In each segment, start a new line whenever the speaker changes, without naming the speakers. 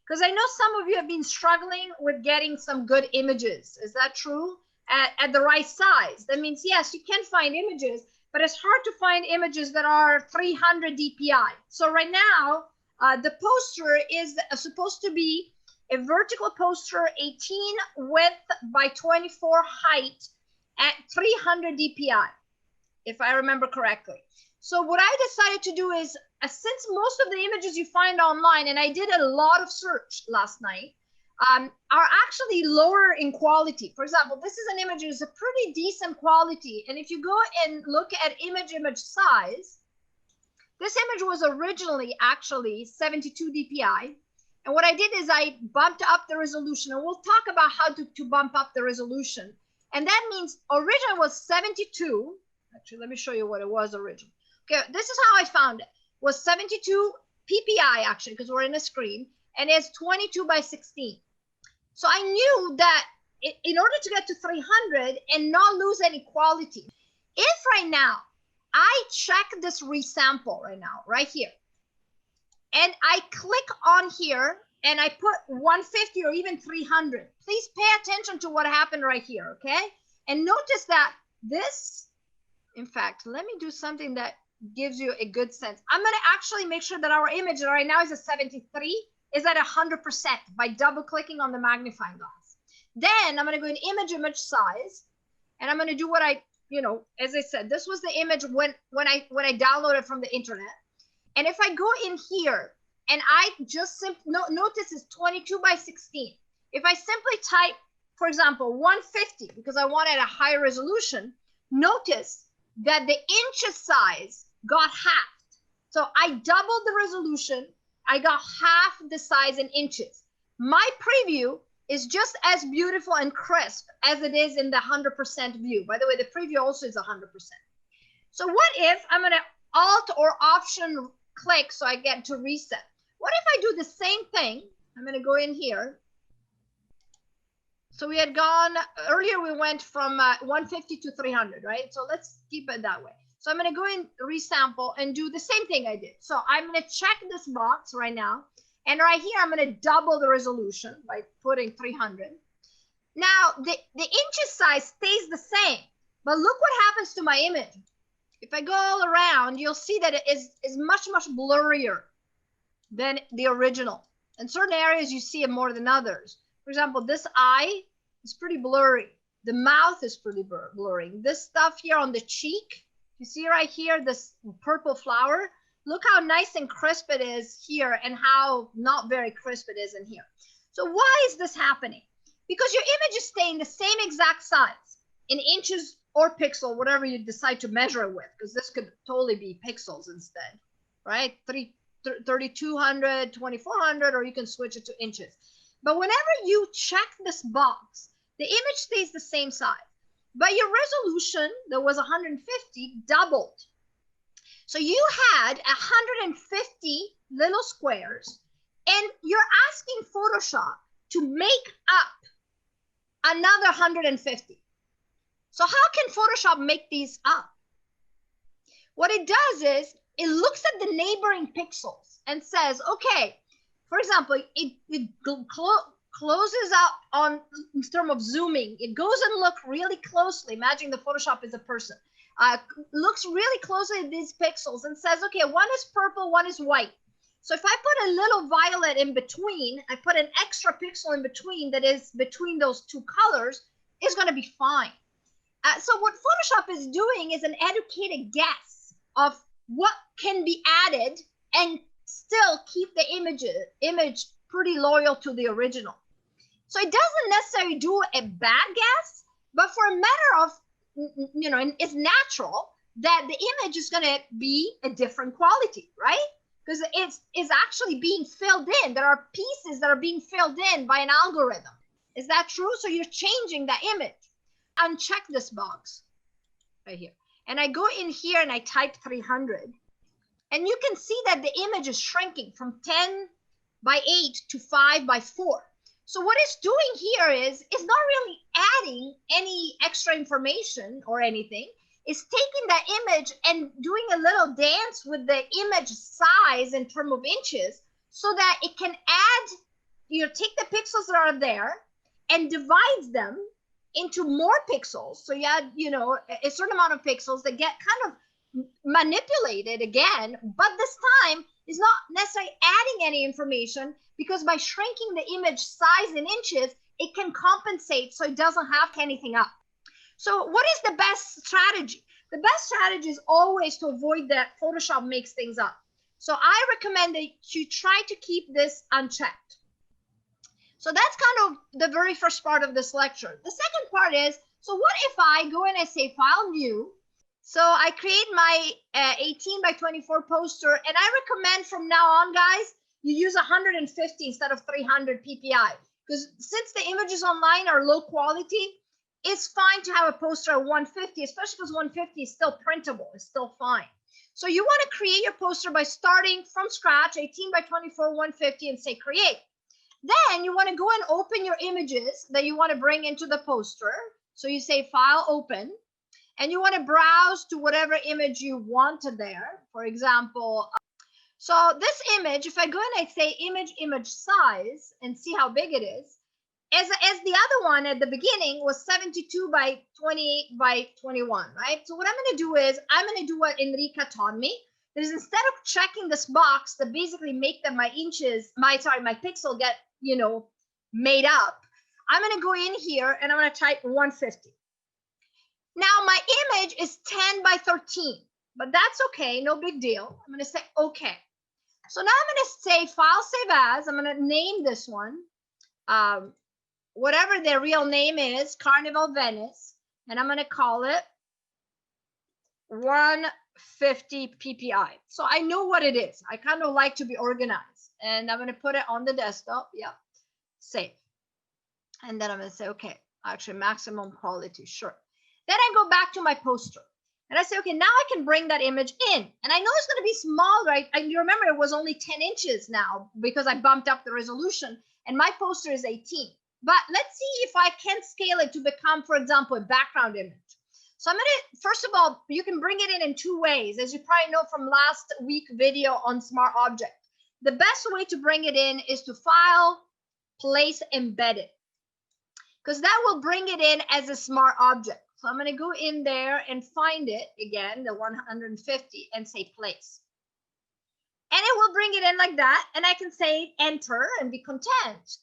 Because I know some of you have been struggling with getting some good images. Is that true? At the right size. That means, yes, you can find images, but it's hard to find images that are 300 DPI. So right now, the poster is supposed to be a vertical poster, 18 width by 24 height at 300 DPI, if I remember correctly. So what I decided to do is, since most of the images you find online, and I did a lot of search last night, are actually lower in quality. For example, this is an image that is a pretty decent quality. And if you go and look at image size, this image was originally actually 72 DPI. And what I did is I bumped up the resolution. And we'll talk about how to bump up the resolution. And that means original was 72. Actually, let me show you what it was originally. Okay, this is how I found it. Was 72 PPI actually, because we're in a screen, and it's 22 by 16. So I knew that in order to get to 300 and not lose any quality, if right now I check this resample right now, right here, and I click on here and I put 150 or even 300, please pay attention to what happened right here, okay? And notice that this, in fact, let me do something that gives you a good sense. I'm going to actually make sure that our image right now is a 73 is at 100% by double clicking on the magnifying glass. Then I'm going to go in image size, and I'm going to do what I, as I said, this was the image when I downloaded from the internet. And if I go in here and I just notice it's 22 by 16. If I simply type, for example, 150, because I wanted a higher resolution, notice that the inches size got halved. So I doubled the resolution. I got half the size in inches. My preview is just as beautiful and crisp as it is in the 100% view. By the way, the preview also is 100%. So what if I'm going to Alt or Option click so I get to reset? What if I do the same thing? I'm going to go in here. So we had gone, earlier we went from 150 to 300, right? So let's keep it that way. So I'm going to go in resample and do the same thing I did. So I'm going to check this box right now. And right here, I'm going to double the resolution by putting 300. Now, the inches size stays the same. But look what happens to my image. If I go all around, you'll see that it is much blurrier than the original. In certain areas, you see it more than others. For example, this eye is pretty blurry. The mouth is pretty blurry. This stuff here on the cheek, you see right here, this purple flower, look how nice and crisp it is here and how not very crisp it is in here. So why is this happening? Because your image is staying the same exact size in inches or pixel, whatever you decide to measure it with, because this could totally be pixels instead, right? 3200, 2400, or you can switch it to inches. But whenever you check this box, the image stays the same size. But your resolution that was 150 doubled. So you had 150 little squares, and you're asking Photoshop to make up another 150. So how can Photoshop make these up? What it does is it looks at the neighboring pixels and says, okay, for example, it closes up on in terms of zooming. It goes and look really closely. Imagine the Photoshop is a person. Looks really closely at these pixels and says, okay, one is purple, one is white. So if I put a little violet in between, I put an extra pixel in between that is between those two colors, it's going to be fine. So what Photoshop is doing is an educated guess of what can be added and still keep the image pretty loyal to the original. So it doesn't necessarily do a bad guess, but for a matter of, it's natural that the image is going to be a different quality, right? Because it's actually being filled in. There are pieces that are being filled in by an algorithm. Is that true? So you're changing that image. Uncheck this box right here. And I go in here and I type 300. And you can see that the image is shrinking from 10 by 8 to 5 by 4. So what it's doing here is it's not really adding any extra information or anything. It's taking that image and doing a little dance with the image size in terms of inches so that it can add you take the pixels that are there and divides them into more pixels. So you add, you know, a certain amount of pixels that get kind of manipulated again, but this time is not necessarily adding any information, because by shrinking the image size in inches, it can compensate so it doesn't have anything up. So what is the best strategy? The best strategy is always to avoid that Photoshop makes things up. So I recommend that you try to keep this unchecked. So that's kind of the very first part of this lecture. The second part is, so what if I go and I say File, New? So I create my 18 by 24 poster, and I recommend from now on, guys, you use 150 instead of 300 PPI. Because since the images online are low quality, it's fine to have a poster at 150, especially because 150 is still printable. It's still fine. So you want to create your poster by starting from scratch, 18 by 24, 150, and say create. Then you want to go and open your images that you want to bring into the poster. So you say File, Open, and you want to browse to whatever image you want there. For example, so this image, if I go and I say image size and see how big it is, as the other one at the beginning was 72 by 28 by 21, right? So what I'm going to do is I'm going to do what Enrica taught me. Is instead of checking this box that basically make them my inches, my pixel get, you know, made up, I'm going to go in here and I'm going to type 150. Now my image is 10 by 13, but that's okay, no big deal. I'm going to say okay. So now I'm going to say File, Save As. I'm going to name this one, whatever their real name is, Carnival Venice, and I'm going to call it 150 PPI. So I know what it is. I kind of like to be organized, and I'm going to put it on the desktop. Yeah, save. And then I'm going to say, okay, actually maximum quality, sure. Then I go back to my poster and I say, okay, now I can bring that image in. And I know it's going to be small, right? And you remember it was only 10 inches now because I bumped up the resolution, and my poster is 18. But let's see if I can scale it to become, for example, a background image. So I'm going to, first of all, you can bring it in 2 ways, as you probably know from last week video on Smart Object. The best way to bring it in is to File, Place, Embed it, because that will bring it in as a Smart Object. So I'm going to go in there and find it again, the 150, and say Place. And it will bring it in like that. And I can say Enter and be content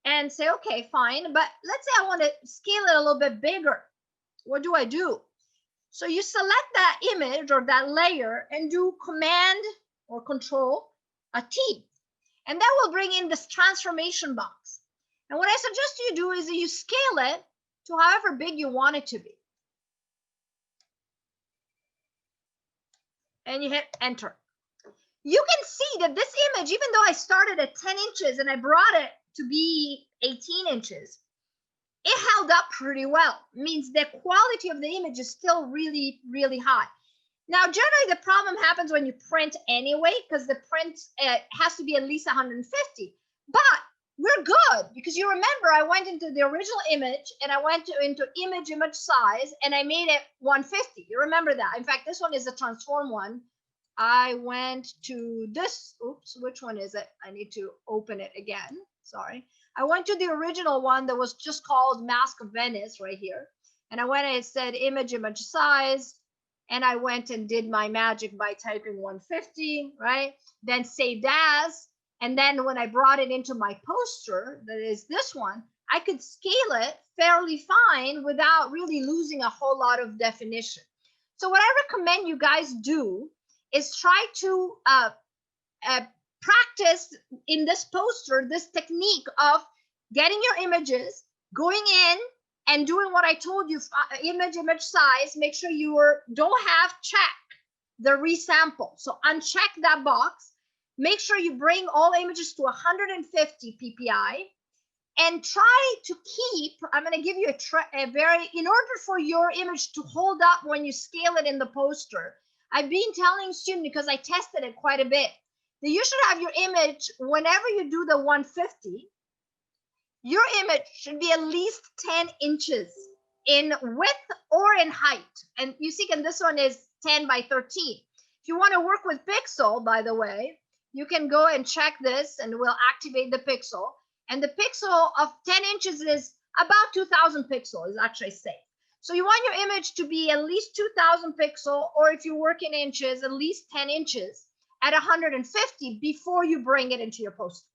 and say, okay, fine. But let's say I want to scale it a little bit bigger. What do I do? So you select that image or that layer and do Command or Control T. And that will bring in this transformation box. And what I suggest you do is that you scale it to however big you want it to be. And you hit Enter. You can see that this image, even though I started at 10 inches and I brought it to be 18 inches, it held up pretty well. It means the quality of the image is still really, really high. Now, generally, the problem happens when you print anyway, because the print has to be at least 150. But we're good, because you remember I went into the original image and I went into image size and I made it 150. You remember that. In fact, this one is a transform one. I went to this. Oops, which one is it? I need to open it again. Sorry. I went to the original one that was just called Mask of Venice right here. And I went and it said image size. And I went and did my magic by typing 150, right? Then saved as. And then when I brought it into my poster, that is this one, I could scale it fairly fine without really losing a whole lot of definition. So what I recommend you guys do is try to practice in this poster this technique of getting your images, going in and doing what I told you, image size. Make sure you don't have check the resample. So uncheck that box. Make sure you bring all images to 150 PPI and try to keep, I'm going to give you in order for your image to hold up when you scale it in the poster, I've been telling students, because I tested it quite a bit, that you should have your image, whenever you do the 150, your image should be at least 10 inches in width or in height. And you see, this one is 10 by 13. If you want to work with pixel, by the way, you can go and check this and we'll activate the pixel. And the pixel of 10 inches is about 2000 pixels is actually safe. So you want your image to be at least 2000 pixel, or if you work in inches, at least 10 inches at 150 before you bring it into your poster.